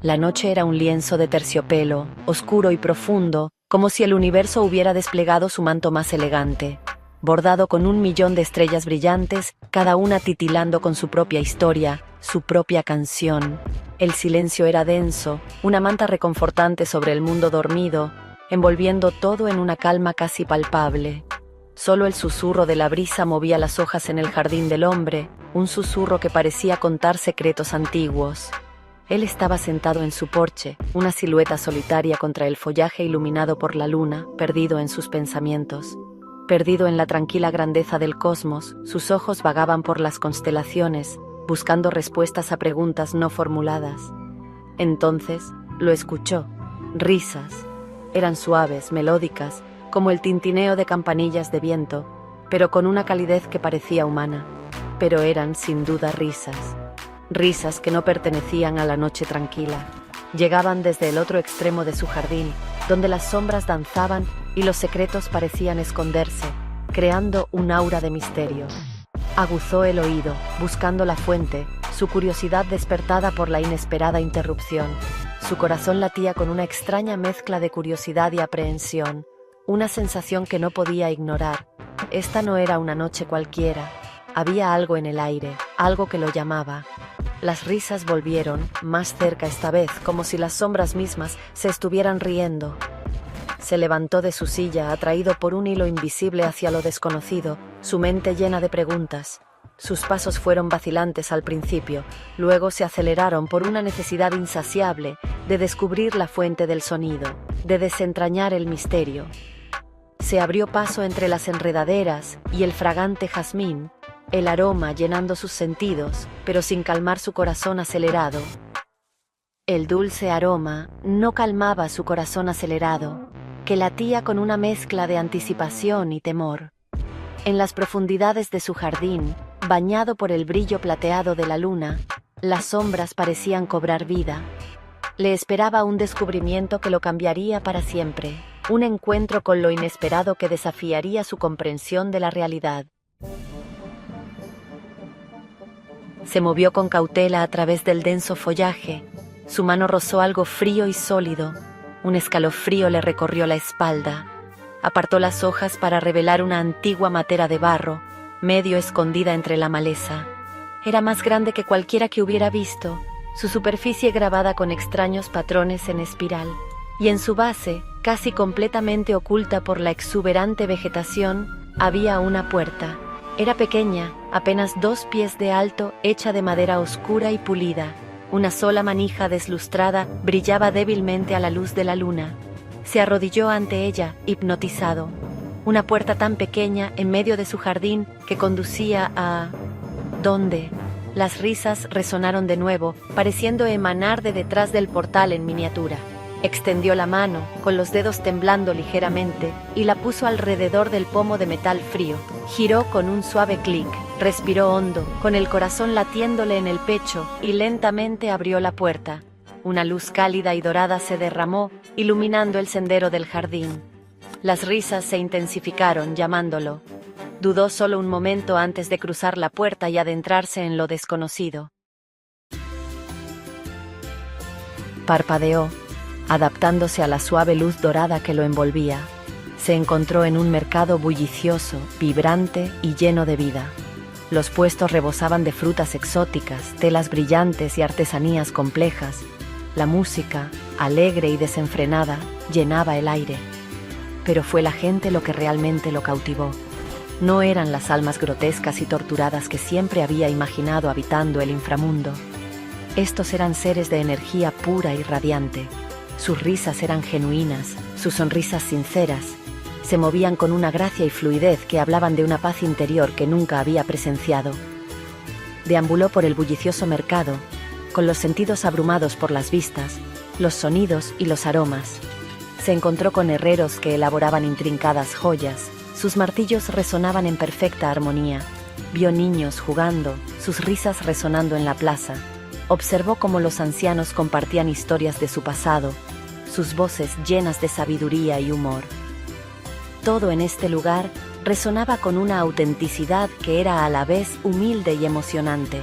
La noche era un lienzo de terciopelo, oscuro y profundo, como si el universo hubiera desplegado su manto más elegante, bordado con 1.000.000 de estrellas brillantes, cada una titilando con su propia historia, su propia canción. El silencio era denso, una manta reconfortante sobre el mundo dormido, envolviendo todo en una calma casi palpable. Solo el susurro de la brisa movía las hojas en el jardín del hombre, un susurro que parecía contar secretos antiguos. Él estaba sentado en su porche, una silueta solitaria contra el follaje iluminado por la luna, perdido en sus pensamientos. Perdido en la tranquila grandeza del cosmos, sus ojos vagaban por las constelaciones, buscando respuestas a preguntas no formuladas. Entonces, lo escuchó. Risas. Eran suaves, melódicas, como el tintineo de campanillas de viento, pero con una calidez que parecía humana. Pero eran, sin duda, risas. Risas que no pertenecían a la noche tranquila. Llegaban desde el otro extremo de su jardín, donde las sombras danzaban y los secretos parecían esconderse, creando un aura de misterio. Aguzó el oído, buscando la fuente, su curiosidad despertada por la inesperada interrupción. Su corazón latía con una extraña mezcla de curiosidad y aprehensión, una sensación que no podía ignorar. Esta no era una noche cualquiera. Había algo en el aire, algo que lo llamaba. Las risas volvieron, más cerca esta vez, como si las sombras mismas se estuvieran riendo. Se levantó de su silla, atraído por un hilo invisible hacia lo desconocido, su mente llena de preguntas. Sus pasos fueron vacilantes al principio, luego se aceleraron por una necesidad insaciable de descubrir la fuente del sonido, de desentrañar el misterio. Se abrió paso entre las enredaderas y el fragante jazmín, el aroma llenando sus sentidos, pero sin calmar su corazón acelerado. El dulce aroma no calmaba su corazón acelerado, que latía con una mezcla de anticipación y temor. En las profundidades de su jardín, bañado por el brillo plateado de la luna, las sombras parecían cobrar vida. Le esperaba un descubrimiento que lo cambiaría para siempre, un encuentro con lo inesperado que desafiaría su comprensión de la realidad. Se movió con cautela a través del denso follaje. Su mano rozó algo frío y sólido. Un escalofrío le recorrió la espalda. Apartó las hojas para revelar una antigua matera de barro, medio escondida entre la maleza. Era más grande que cualquiera que hubiera visto, su superficie grabada con extraños patrones en espiral, y en su base, casi completamente oculta por la exuberante vegetación, había una puerta. Era pequeña, apenas 2 pies de alto, hecha de madera oscura y pulida. Una sola manija deslustrada brillaba débilmente a la luz de la luna. Se arrodilló ante ella, hipnotizado. Una puerta tan pequeña en medio de su jardín que conducía a... ¿dónde? Las risas resonaron de nuevo, pareciendo emanar de detrás del portal en miniatura. Extendió la mano, con los dedos temblando ligeramente, y la puso alrededor del pomo de metal frío. Giró con un suave clic, respiró hondo, con el corazón latiéndole en el pecho, y lentamente abrió la puerta. Una luz cálida y dorada se derramó, iluminando el sendero del jardín. Las risas se intensificaron, llamándolo. Dudó solo un momento antes de cruzar la puerta y adentrarse en lo desconocido. Parpadeó, adaptándose a la suave luz dorada que lo envolvía. Se encontró en un mercado bullicioso, vibrante y lleno de vida. Los puestos rebosaban de frutas exóticas, telas brillantes y artesanías complejas. La música, alegre y desenfrenada, llenaba el aire. Pero fue la gente lo que realmente lo cautivó. No eran las almas grotescas y torturadas que siempre había imaginado habitando el inframundo. Estos eran seres de energía pura y radiante. Sus risas eran genuinas, sus sonrisas sinceras. Se movían con una gracia y fluidez que hablaban de una paz interior que nunca había presenciado. Deambuló por el bullicioso mercado, con los sentidos abrumados por las vistas, los sonidos y los aromas. Se encontró con herreros que elaboraban intrincadas joyas. Sus martillos resonaban en perfecta armonía. Vio niños jugando, sus risas resonando en la plaza. Observó cómo los ancianos compartían historias de su pasado, sus voces llenas de sabiduría y humor. Todo en este lugar resonaba con una autenticidad que era a la vez humilde y emocionante.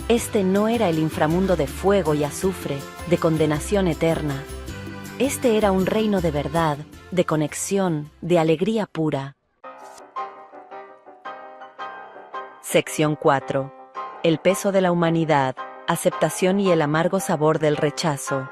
Este no era el inframundo de fuego y azufre, de condenación eterna. Este era un reino de verdad, de conexión, de alegría pura. Sección 4. El peso de la humanidad, aceptación y el amargo sabor del rechazo.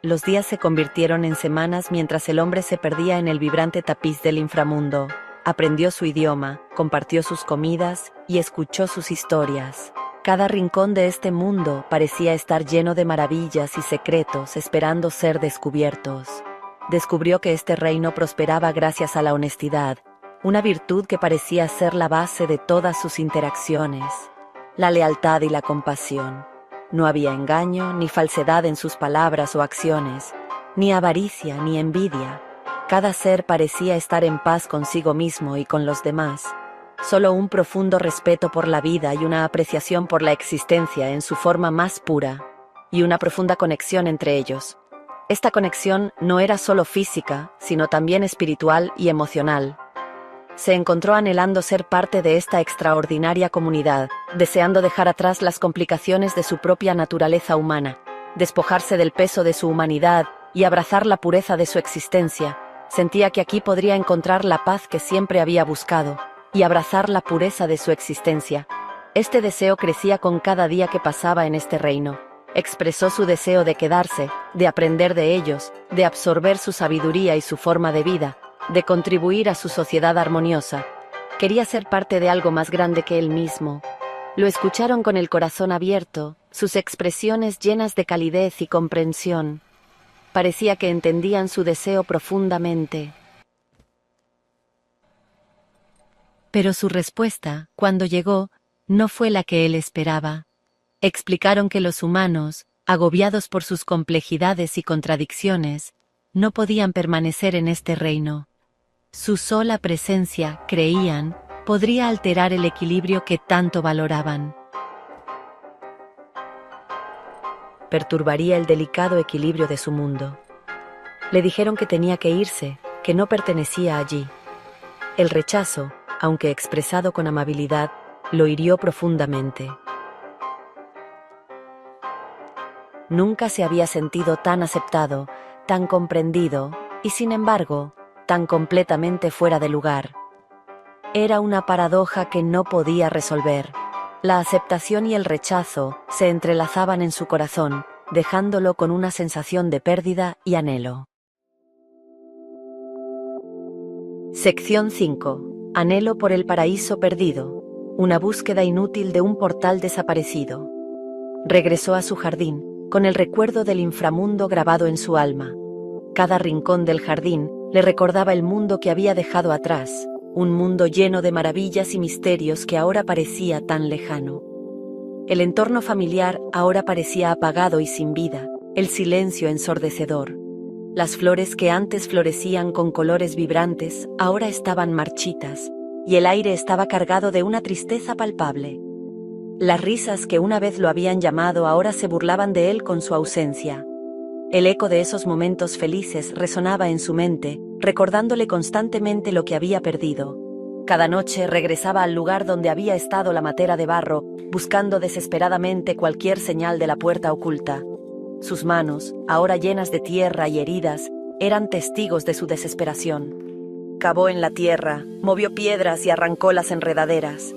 Los días se convirtieron en semanas mientras el hombre se perdía en el vibrante tapiz del inframundo. Aprendió su idioma, compartió sus comidas y escuchó sus historias. Cada rincón de este mundo parecía estar lleno de maravillas y secretos esperando ser descubiertos. Descubrió que este reino prosperaba gracias a la honestidad, una virtud que parecía ser la base de todas sus interacciones. La lealtad y la compasión. No había engaño ni falsedad en sus palabras o acciones, ni avaricia ni envidia. Cada ser parecía estar en paz consigo mismo y con los demás. Solo un profundo respeto por la vida y una apreciación por la existencia en su forma más pura, y una profunda conexión entre ellos. Esta conexión no era solo física, sino también espiritual y emocional. Se encontró anhelando ser parte de esta extraordinaria comunidad, deseando dejar atrás las complicaciones de su propia naturaleza humana, despojarse del peso de su humanidad y abrazar la pureza de su existencia. Sentía que aquí podría encontrar la paz que siempre había buscado, y abrazar la pureza de su existencia. Este deseo crecía con cada día que pasaba en este reino. Expresó su deseo de quedarse, de aprender de ellos, de absorber su sabiduría y su forma de vida, de contribuir a su sociedad armoniosa. Quería ser parte de algo más grande que él mismo. Lo escucharon con el corazón abierto, sus expresiones llenas de calidez y comprensión. Parecía que entendían su deseo profundamente. Pero su respuesta, cuando llegó, no fue la que él esperaba. Explicaron que los humanos, agobiados por sus complejidades y contradicciones, no podían permanecer en este reino. Su sola presencia, creían, podría alterar el equilibrio que tanto valoraban. Perturbaría el delicado equilibrio de su mundo. Le dijeron que tenía que irse, que no pertenecía allí. El rechazo, aunque expresado con amabilidad, lo hirió profundamente. Nunca se había sentido tan aceptado, tan comprendido, y sin embargo, tan completamente fuera de lugar. Era una paradoja que no podía resolver. La aceptación y el rechazo se entrelazaban en su corazón, dejándolo con una sensación de pérdida y anhelo. Sección 5. Anhelo por el paraíso perdido. Una búsqueda inútil de un portal desaparecido. Regresó a su jardín, con el recuerdo del inframundo grabado en su alma. Cada rincón del jardín le recordaba el mundo que había dejado atrás, un mundo lleno de maravillas y misterios que ahora parecía tan lejano. El entorno familiar ahora parecía apagado y sin vida, el silencio ensordecedor. Las flores que antes florecían con colores vibrantes ahora estaban marchitas, y el aire estaba cargado de una tristeza palpable. Las risas que una vez lo habían llamado ahora se burlaban de él con su ausencia. El eco de esos momentos felices resonaba en su mente, recordándole constantemente lo que había perdido. Cada noche regresaba al lugar donde había estado la matera de barro, buscando desesperadamente cualquier señal de la puerta oculta. Sus manos, ahora llenas de tierra y heridas, eran testigos de su desesperación. Cavó en la tierra, movió piedras y arrancó las enredaderas.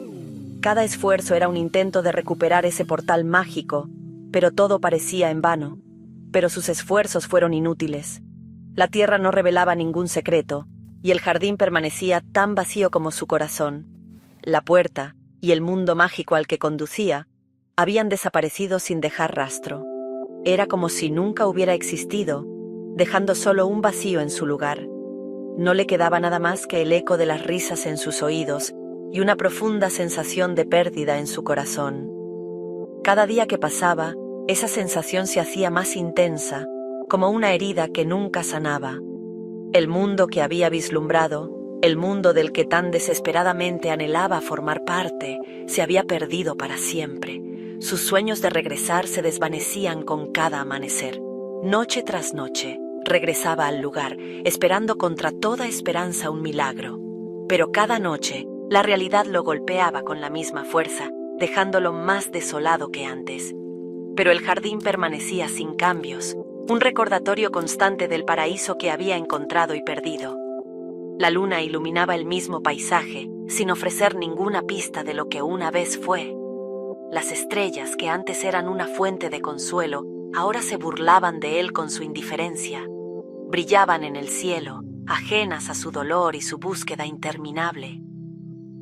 Cada esfuerzo era un intento de recuperar ese portal mágico, pero todo parecía en vano. Pero sus esfuerzos fueron inútiles. La tierra no revelaba ningún secreto, y el jardín permanecía tan vacío como su corazón. La puerta, y el mundo mágico al que conducía, habían desaparecido sin dejar rastro. Era como si nunca hubiera existido, dejando solo un vacío en su lugar. No le quedaba nada más que el eco de las risas en sus oídos y una profunda sensación de pérdida en su corazón. Cada día que pasaba, esa sensación se hacía más intensa, como una herida que nunca sanaba. El mundo que había vislumbrado, el mundo del que tan desesperadamente anhelaba formar parte, se había perdido para siempre. Sus sueños de regresar se desvanecían con cada amanecer. Noche tras noche, regresaba al lugar, esperando contra toda esperanza un milagro. Pero cada noche, la realidad lo golpeaba con la misma fuerza, dejándolo más desolado que antes. Pero el jardín permanecía sin cambios, un recordatorio constante del paraíso que había encontrado y perdido. La luna iluminaba el mismo paisaje, sin ofrecer ninguna pista de lo que una vez fue. Las estrellas, que antes eran una fuente de consuelo, ahora se burlaban de él con su indiferencia. Brillaban en el cielo, ajenas a su dolor y su búsqueda interminable.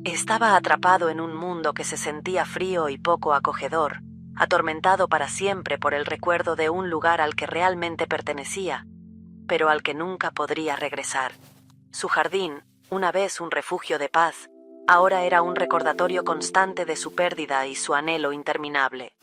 Estaba atrapado en un mundo que se sentía frío y poco acogedor, atormentado para siempre por el recuerdo de un lugar al que realmente pertenecía, pero al que nunca podría regresar. Su jardín, una vez un refugio de paz, ahora era un recordatorio constante de su pérdida y su anhelo interminable.